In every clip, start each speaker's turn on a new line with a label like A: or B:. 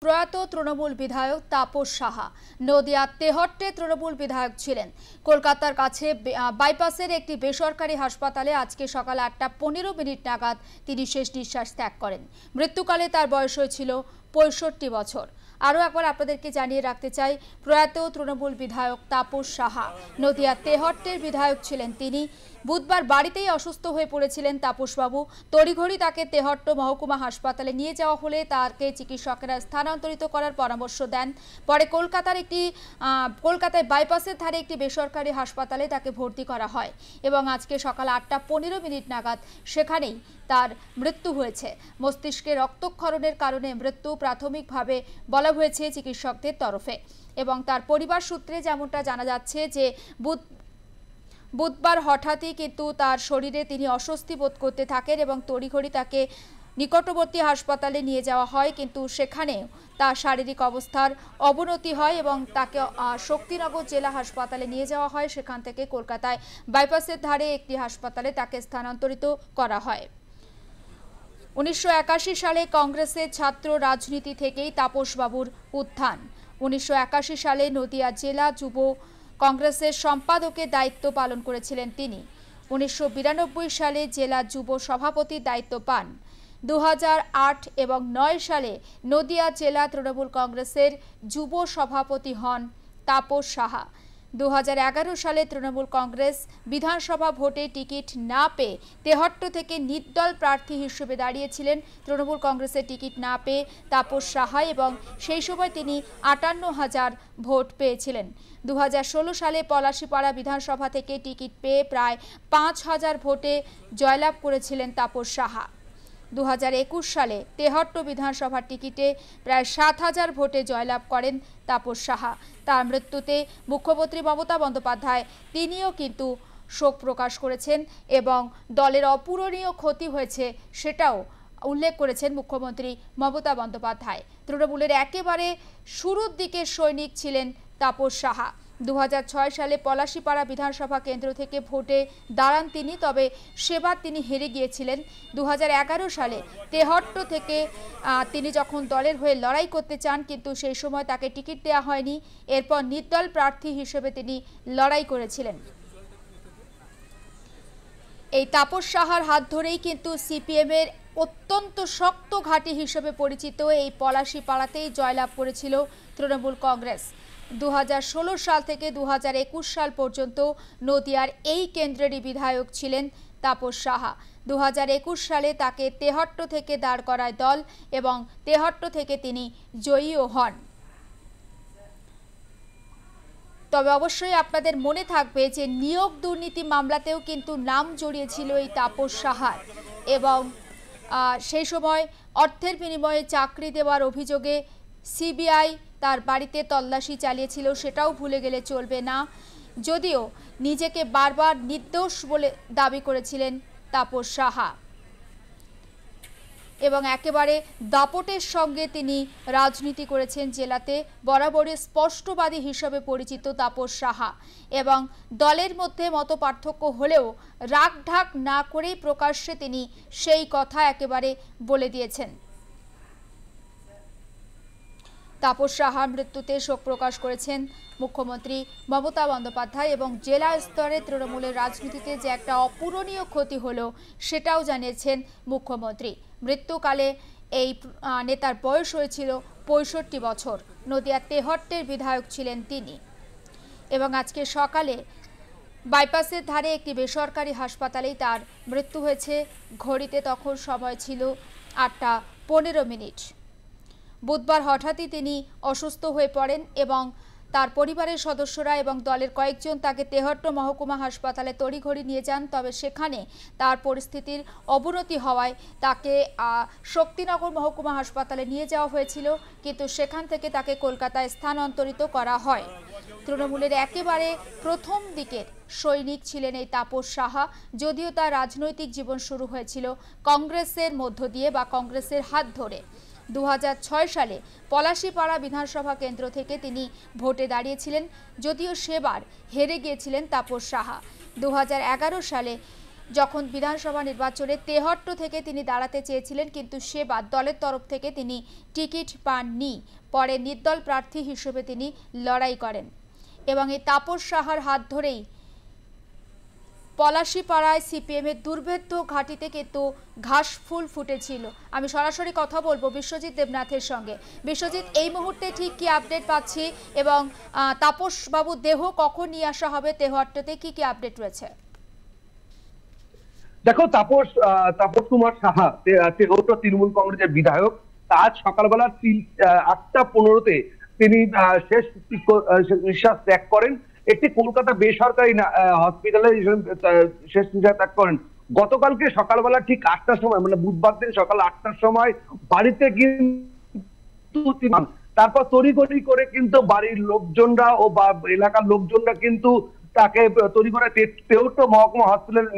A: প্রয়াত তৃণমূল বিধায়ক তাপস সাহা নদিয়া তেহট্টে তৃণমূল বিধায়ক ছিলেন। কলকাতার কাছে বাইপাসের একটি বেসরকারি হাসপাতালে আজকে সকাল 8:15 নাগাদ তিনি শেষ নিঃশ্বাস ত্যাগ করেন। মৃত্যুকালে তার বয়স হয়েছিল 65 বছর। আরও একবার আপনাদেরকে জানিয়ে রাখতে চাই, প্রয়াত তৃণমূল বিধায়ক তাপস সাহা নদিয়া তেহট্টের বিধায়ক ছিলেন তিনি। বুধবার বাড়িতেই অসুস্থ হয়ে পড়েছিলেন তাপসবাবু। তড়িঘড়ি তাকে তেহট্ট মহকুমা হাসপাতালে নিয়ে যাওয়া হলে তাকে চিকিৎসকেরা স্থানান্তরিত করার পরামর্শ দেন। পরে কলকাতায় বাইপাসের ধারে একটি বেসরকারি হাসপাতালে তাকে ভর্তি করা হয় এবং আজকে সকাল 8:15 নাগাদ সেখানেই তার মৃত্যু হয়েছে। মস্তিষ্কে রক্তক্ষরণের কারণে মৃত্যু প্রাথমিকভাবে বলা হয়েছে চিকিৎসকদের তরফে। এবং তার পরিবার সূত্রে যেমনটা জানা যাচ্ছে যে বুধবার হঠাৎই কিন্তু তার শরীরে তিনি অস্বস্তি বোধ করতে থাকেন এবং তড়িঘড়ি তাকে নিকটবর্তী হাসপাতালে নিয়ে যাওয়া হয়, কিন্তু সেখানে তার শারীরিক অবস্থার অবনতি হয় এবং তাকে শক্তিনগর জেলা হাসপাতালে নিয়ে যাওয়া হয়। সেখান থেকে কলকাতায় বাইপাসের ধারে একটি হাসপাতালে তাকে স্থানান্তরিত করা হয়। 1981 সালে কংগ্রেসের ছাত্র রাজনীতি থেকেই তাপসবাবুর উত্থান। 1981 সালে নদিয়া জেলা যুব কংগ্রেসের সম্পাদকের দায়িত্ব পালন করেছিলেন তিনি। 1992 সালে জেলা যুব সভাপতির দায়িত্ব পান। 2008 এবং 9 সালে নদিয়া জেলা তৃণমূল কংগ্রেসের যুব সভাপতি হন তাপস সাহা। 2011 সালে তৃণমূল কংগ্রেস বিধানসভা ভোটে টিকিট না পেয়ে তেহট্ট থেকে নির্দল প্রার্থী হিসেবে দাঁড়িয়েছিলেন। তৃণমূল কংগ্রেসের টিকিট না পেয়ে তাপস সাহা এবং সেই সময় তিনি 58,000 ভোট পেয়েছিলেন। 2016 সালে পলাশীপাড়া বিধানসভা থেকে টিকিট পেয়ে প্রায় 5,000 ভোটে জয়লাভ করেছিলেন তাপস সাহা। 2021 সালে তেহট্ট বিধানসভার টিকিটে প্রায় 7,000 ভোটে জয়লাভ করেন তাপস সাহা। তার মৃত্যুতে মুখ্যমন্ত্রী মমতা বন্দ্যোপাধ্যায় তিনিও কিন্তু শোক প্রকাশ করেছেন এবং দলের অপূরণীয় ক্ষতি হয়েছে সেটাও উল্লেখ করেছেন মুখ্যমন্ত্রী মমতা বন্দ্যোপাধ্যায়। তৃণমূলের একেবারে শুরুর দিকের সৈনিক ছিলেন তাপস সাহা। 2006 সালে পলাশীপাড়া বিধানসভা কেন্দ্র থেকে ভোটে দাঁড়ান তিনি, তবে সেবার তিনি হেরে গিয়েছিলেন। 2011 সালে তেহট্ট থেকে তিনি যখন দলের হয়ে লড়াই করতে চান, কিন্তু সেই সময় তাকে টিকিট দেওয়া হয়নি। এরপর নির্দল প্রার্থী হিসেবে তিনি লড়াই করেছিলেন। এই তাপস সাহার হাত ধরেই কিন্তু সিপিএমের অত্যন্ত শক্ত ঘাঁটি হিসেবে পরিচিত এই পলাশীপাড়াতেই জয়লাভ করেছিল তৃণমূল কংগ্রেস। 2016 সাল থেকে 2021 সাল পর্যন্ত নদিয়ার এই কেন্দ্রেরই বিধায়ক ছিলেন তাপস সাহা। 2021 সালে তাকে তেহট্ট থেকে দাঁড় করায় দল এবং তেহট্ট থেকে তিনি জয়ীও হন। তবে অবশ্যই আপনাদের মনে থাকবে যে নিয়োগ দুর্নীতি মামলাতেও কিন্তু নাম জড়িয়েছিল এই তাপস সাহার এবং সেই সময় অর্থের বিনিময়ে চাকরি দেওয়ার অভিযোগে সিবিআই তার বাড়িতে তল্লাশি চালিয়েছিল, সেটাও ভুলে গেলে চলবে না। যদিও নিজেকে বারবার নির্দোষ বলে দাবি করেছিলেন তাপস সাহা এবং একেবারে দাপটের সঙ্গে তিনি রাজনীতি করেছেন জেলাতে। বরাবরই স্পষ্টবাদী হিসেবে পরিচিত তাপস সাহা এবং দলের মধ্যে মতপার্থক্য হলেও রাগঢাক না করেই প্রকাশ্যে তিনি সেই কথা একেবারে বলে দিয়েছেন। তাপস সাহার মৃত্যুতে শোক প্রকাশ করেছেন মুখ্যমন্ত্রী মমতা বন্দ্যোপাধ্যায় এবং জেলা স্তরে তৃণমূলের রাজনীতিতে যে একটা অপূরণীয় ক্ষতি হলো সেটাও জানিয়েছেন মুখ্যমন্ত্রী। মৃত্যুকালে এই নেতার বয়স হয়েছিল 65 বছর। নদিয়া তেহট্টের বিধায়ক ছিলেন তিনি এবং আজকে সকালে বাইপাসের ধারে একটি বেসরকারি হাসপাতালেই তার মৃত্যু হয়েছে। ঘড়িতে তখন সময় ছিল 8:15। বুধবার হঠাৎই তিনি অসুস্থ হয়ে পড়েন এবং তার পরিবারের সদস্যরা এবং দলের কয়েকজন তাকে তেহট্ট মহকুমা হাসপাতালে তড়িঘড়ি নিয়ে যান, তবে সেখানে তার পরিস্থিতির অবনতি হওয়ায় তাকে শক্তিনগর মহকুমা হাসপাতালে নিয়ে যাওয়া হয়েছিল, কিন্তু সেখান থেকে তাকে কলকাতায় স্থানান্তরিত করা হয়। তৃণমূলের একেবারে প্রথম দিকের সৈনিক ছিলেন এই তাপস সাহা। যদিও তার রাজনৈতিক জীবন শুরু হয়েছিল কংগ্রেসের মধ্য দিয়ে বা কংগ্রেসের হাত ধরে। 2006 সালে পলাশীপাড়া বিধানসভা কেন্দ্র থেকে তিনি ভোটে দাঁড়িয়েছিলেন, যদিও সেবার হেরে গিয়েছিলেন তাপস সাহা। 2011 সালে যখন বিধানসভা নির্বাচনে তেহট্ট থেকে তিনি দাঁড়াতে চেয়েছিলেন, কিন্তু সেবার দলের তরফ থেকে তিনি টিকিট পাননি। পরে নির্দল প্রার্থী হিসেবে তিনি লড়াই করেন এবং এই তাপস সাহার হাত ধরেই পলাশীপাড়ায় সিপিএমের দুর্ভেদ্য ঘাঁটিতে কিন্তু ঘাসফুল ফুটেছিল। আমি সরাসরি কথা বলবো বিশ্বজিৎ দেবনাথের সঙ্গে। বিশ্বজিৎ, এই মুহূর্তে ঠিক কি আপডেট পাচ্ছি এবং তাপস বাবুর দেহ কখন নিয়ে আসা হবে তেহট্টতে, কি কি আপডেট রয়েছে?
B: দেখো, তাপস কুমার সাহা তেহট্ট তৃণমূল কংগ্রেসের বিধায়ক। আজ সকালবেলা 8:15-তে তিনি শেষ নিঃশ্বাস ত্যাগ করেন। একটি কলকাতা বেসরকারি হসপিটালে শেষ নিঃশ্বাস ত্যাগ করেন। গতকালকে সকালবেলা ঠিক 8টার সময়, মানে বুধবার দিন সকাল 8টার সময় বাড়িতে কিন্তু তারপর তড়িঘড়ি করে কিন্তু বাড়ির লোকজনরা ও এলাকার লোকজনরা কিন্তু তাকে তৈরি করে তেহট্ট মহকুমা হসপিটালে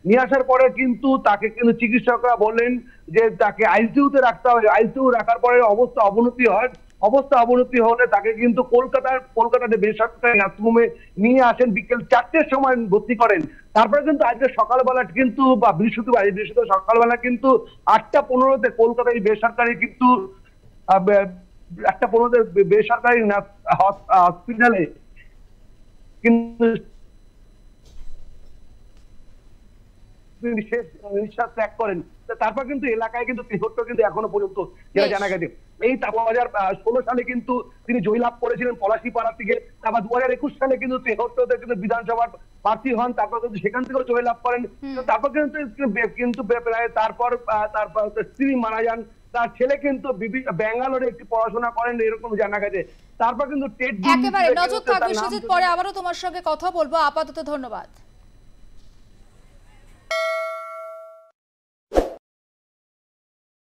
B: নিয়ে আসার পরে কিন্তু তাকে কিন্তু চিকিৎসকরা বললেন যে তাকে আইসিইউতে রাখতে হবে। আইসিইউ রাখার পরে অবস্থা অবনতি হলে তাকে কিন্তু কলকাতার বেসরকারি নার্সিংহোমে নিয়ে আসেন। বিকেল 4টের সময় ভর্তি করেন। তারপরে কিন্তু আজকে সকালবেলা কিন্তু বৃহস্পতিবার সকালবেলা কিন্তু 8:15-তে কলকাতায় বেসরকারি কিন্তু 8:15-তে বেসরকারি হসপিটালে কিন্তু নিঃশ্বাস ত্যাগ করেন। তারপর কিন্তু এলাকায় কিন্তু তেহট্ট কিন্তু এখনো পর্যন্ত যেটা জানা গেছে, এই 2016 সালে কিন্তু তিনি জয়লাভ করেছিলেন পলাশীপাড়া থেকে। তারপর 2021 সালে কিন্তু তেহট্টতে কিন্তু বিধানসভার প্রার্থী হন। তারপর কিন্তু সেখান থেকেও জয়লাভ করেন। তারপর কিন্তু প্রায় তারপর স্ত্রী মারা যান। তার ছেলে কিন্তু ব্যাঙ্গালোরে একটি পড়াশোনা করেন, এরকম জানা গেছে। তারপর কিন্তু
A: একেবারে নজর থাকবে বিশ্বজিৎ, পরে আবারও তোমার সঙ্গে কথা বলবো। আপাতত ধন্যবাদ।